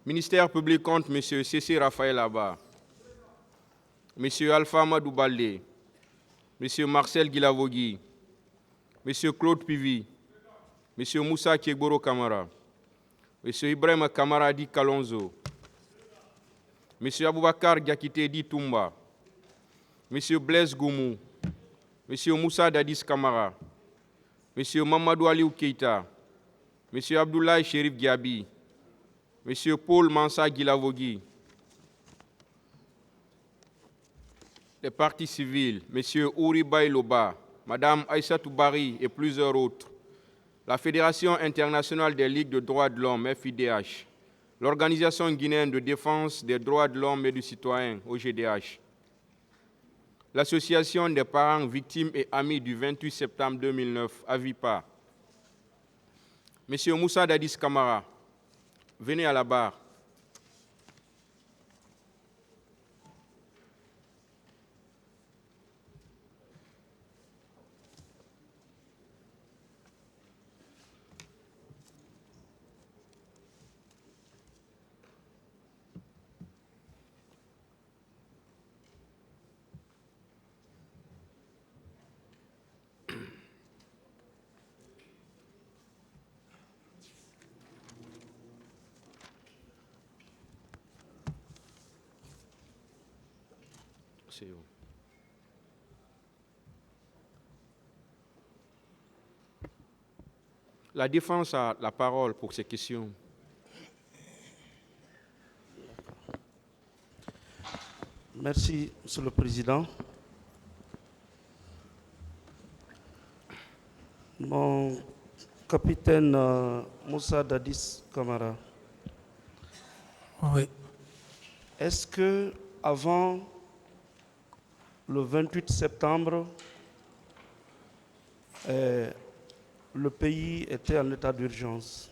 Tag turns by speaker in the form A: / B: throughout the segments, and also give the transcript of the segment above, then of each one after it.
A: Ministère public compte M. C.C. Raphaël Abba, M. Alpha Amadou Baldé, M. Marcel Guilavogui, M. Claude Pivi, M. Moussa Kiegboro Kamara, M. Ibrahim Kamara Di Kalonzo, M. Aboubakar Diakité Di Toumba, M. Blaise Goumou, M. Moussa Dadis Kamara, M. Mamadou Aliou Keita, M. Abdoulaye Chérif Diaby, M. Paul Mansa Guilavogui, les partis civils, M. Ouri Bailoba, Mme Aïssatou Bari et plusieurs autres, la Fédération internationale des ligues de droits de l'homme, FIDH, l'Organisation guinéenne de défense des droits de l'homme et du citoyen, OGDH, l'Association des parents victimes et amis du 28 septembre 2009, AVIPA, M. Moussa Dadis Kamara, venez à la barre. La défense a la parole pour ces questions.
B: Merci, Monsieur le Président. Mon capitaine Moussa Dadis Kamara.
C: Oui.
B: Est-ce que avant le 28 septembre, le pays était en état d'urgence?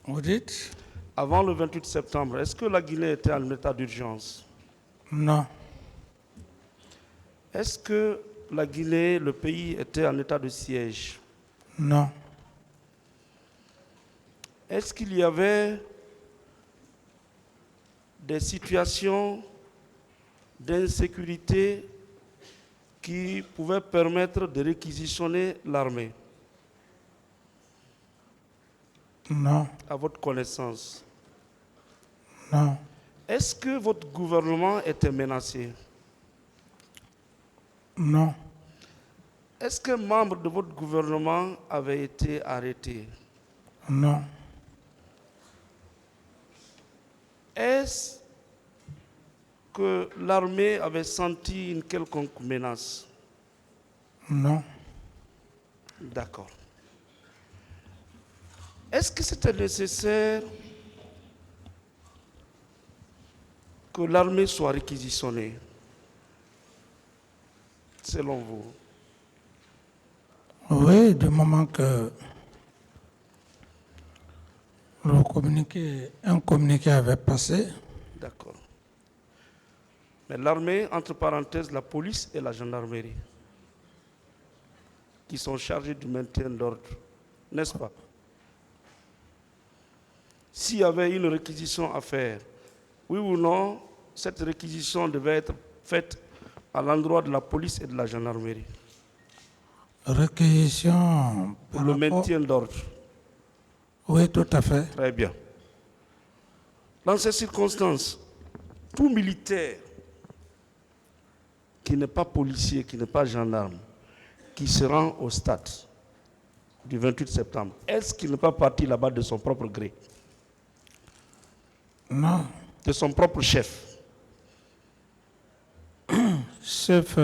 C: Vous dites?
B: Avant le 28 septembre, est-ce que la Guinée était en état d'urgence?
C: Non.
B: Est-ce que la Guinée, le pays, était en état de siège?
C: Non.
B: Est-ce qu'il y avait des situations d'insécurité qui pouvaient permettre de réquisitionner l'armée?
C: Non.
B: À votre connaissance?
C: Non.
B: Est-ce que votre gouvernement était menacé?
C: Non.
B: Est-ce qu'un membre de votre gouvernement avait été arrêté?
C: Non.
B: Est-ce que l'armée avait senti une quelconque menace?
C: Non.
B: D'accord. Est-ce que c'était nécessaire que l'armée soit réquisitionnée, selon vous?
C: Oui, du moment que un communiqué avait passé.
B: D'accord. Mais l'armée, entre parenthèses, la police et la gendarmerie, qui sont chargés du maintien d'ordre, n'est-ce pas? S'il y avait une réquisition à faire, oui ou non, cette réquisition devait être faite à l'endroit de la police et de la gendarmerie.
C: Réquisition
B: pour le maintien d'ordre.
C: Oui, tout à fait.
B: Très bien. Dans ces circonstances, tout militaire qui n'est pas policier, qui n'est pas gendarme, qui se rend au stade du 28 septembre, est-ce qu'il n'est pas parti là-bas de son propre gré?
C: Non.
B: De son propre chef?
C: Chef,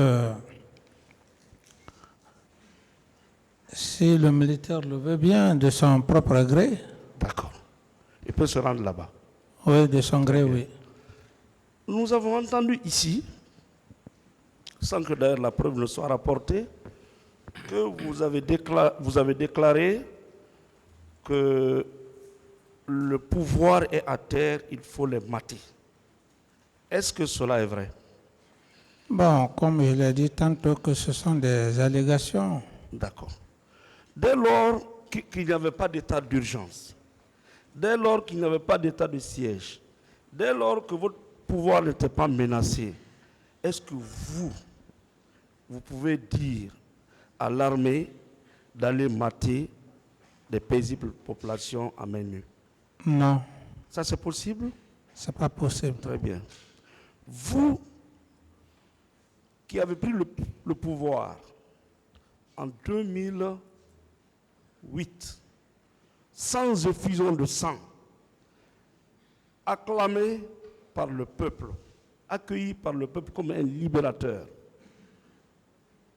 C: si le militaire le veut bien, de son propre gré.
B: D'accord. Il peut se rendre là-bas.
C: Oui, de son gré, oui.
B: Nous avons entendu ici, sans que d'ailleurs la preuve ne soit rapportée, que vous avez déclaré que le pouvoir est à terre, il faut les mater. Est-ce que cela est vrai?
C: Bon, comme je l'ai dit tantôt, que ce sont des allégations.
B: D'accord. Dès lors qu'il n'y avait pas d'état d'urgence, dès lors qu'il n'y avait pas d'état de siège, dès lors que votre pouvoir n'était pas menacé, est-ce que vous pouvez dire à l'armée d'aller mater des paisibles populations à main nue?
C: Non,
B: Ça, c'est possible?
C: c'est pas possible.
B: Très bien. Vous qui avez pris le pouvoir en 2008, sans effusion de sang, acclamé par le peuple, accueilli par le peuple comme un libérateur,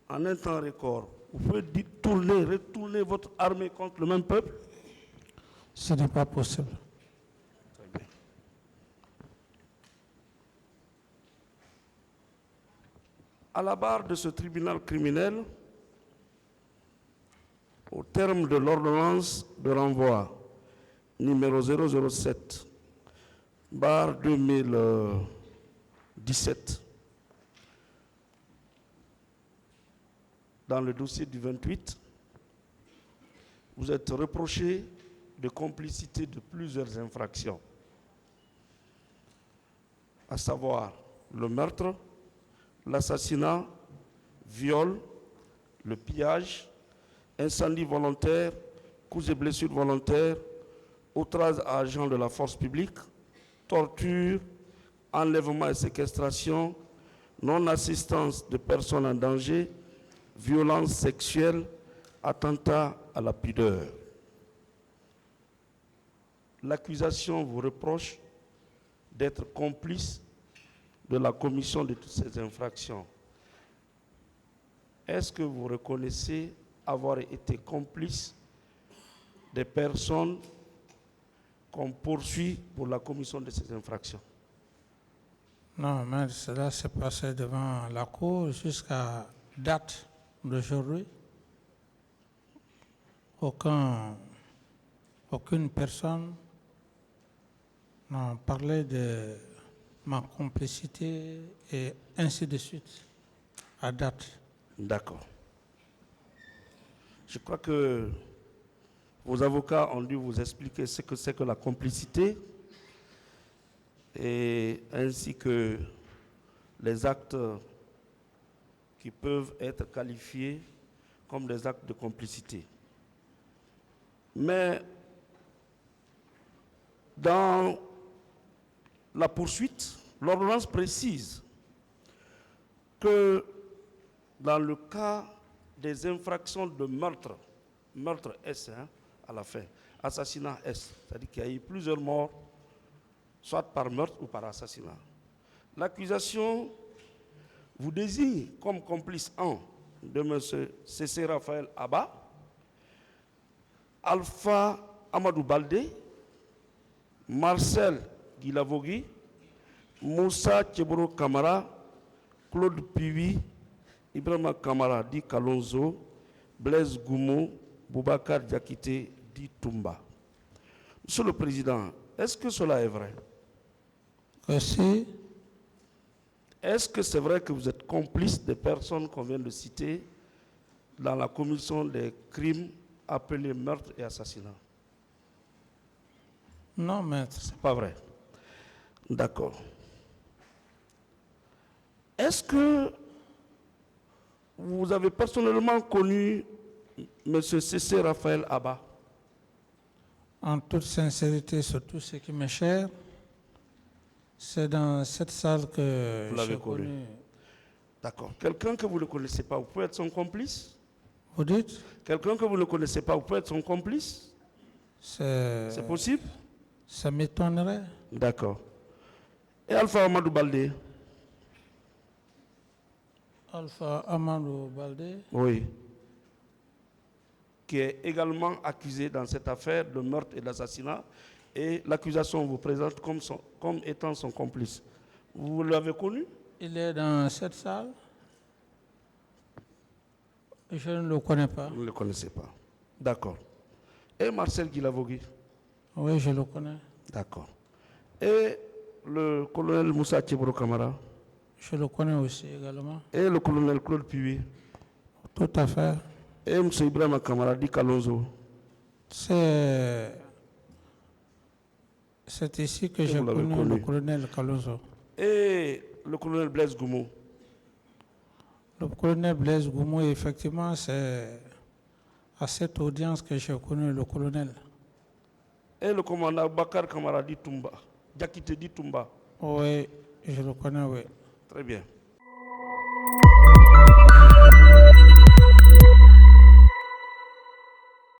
B: en un temps record, vous pouvez retourner votre armée contre le même peuple?
C: Ce n'est pas possible.
B: Très bien. À la barre de ce tribunal criminel, au terme de l'ordonnance de renvoi numéro 007, barre 2017, dans le dossier du 28, vous êtes reproché de complicité de plusieurs infractions, à savoir le meurtre, l'assassinat, viol, le pillage, incendie volontaire, coups et blessures volontaires, outrage à agents de la force publique, torture, enlèvement et séquestration, non-assistance de personnes en danger, violence sexuelle, attentat à la pudeur. L'accusation vous reproche d'être complice de la commission de toutes ces infractions. Est-ce que vous reconnaissez avoir été complice des personnes qu'on poursuit pour la commission de ces infractions?
C: Non, mais cela s'est passé devant la cour jusqu'à date d'aujourd'hui. Aucune personne n'a parlé de ma complicité et ainsi de suite à date.
B: D'accord. Je crois que vos avocats ont dû vous expliquer ce que c'est que la complicité et ainsi que les actes qui peuvent être qualifiés comme des actes de complicité. Mais dans la poursuite, l'ordonnance précise que dans le cas des infractions de meurtre S à la fin, assassinat S, c'est-à-dire qu'il y a eu plusieurs morts, soit par meurtre ou par assassinat, l'accusation vous désigne comme complice 1 de M. C.C. Raphaël Abba, Alpha Amadou Baldé, Marcel Guilavogui, Moussa Tcheboro Kamara, Claude Pivi, Ibrahima Kamara dit Kalonzo, Blaise Goumou, Boubacar Diakité dit Toumba. Monsieur le Président, est-ce que cela est vrai? Est-ce que c'est vrai que vous êtes complice des personnes qu'on vient de citer dans la commission des crimes appelés meurtre et assassinat?
C: Non, maître.
B: C'est pas vrai. D'accord. Est-ce que vous avez personnellement connu M. C.C. Raphaël Abba?
C: En toute sincérité, sur tout ce qui m'est cher, c'est dans cette salle que
B: Vous l'avez
C: j'ai
B: connu. D'accord. Quelqu'un que vous ne connaissez pas, vous pouvez être son complice?
C: Vous dites?
B: Quelqu'un que vous ne connaissez pas, vous pouvez être son complice? C'est possible?
C: Ça m'étonnerait.
B: D'accord. Et Alpha Amadou Baldé?
C: Alpha Amadou Baldé?
B: Oui. Qui est également accusé dans cette affaire de meurtre et d'assassinat. Et l'accusation vous présente comme étant son complice. Vous l'avez connu?
C: Il est dans cette salle? Je ne le connais pas.
B: Vous ne le connaissez pas. D'accord. Et Marcel Guilavogui?
C: Oui, je le connais.
B: D'accord. Et le colonel Moussa Tcheboro Kamara?
C: Je le connais aussi également.
B: Et le colonel Claude Pivi?
C: Tout à fait.
B: Et M. Ibrahima Kamara dit Kalonzo?
C: C'est C'est ici que
B: Et
C: j'ai
B: vous l'avez
C: connu
B: connu.
C: le colonel Kalouzo.
B: Et le colonel Blaise Goumou.
C: Le colonel Blaise Goumou, effectivement, c'est à cette audience que j'ai connu le colonel.
B: Et le commandant Bakar Kamara Ditumba. Diakité Ditumba.
C: Oui, je le connais, oui.
B: Très bien.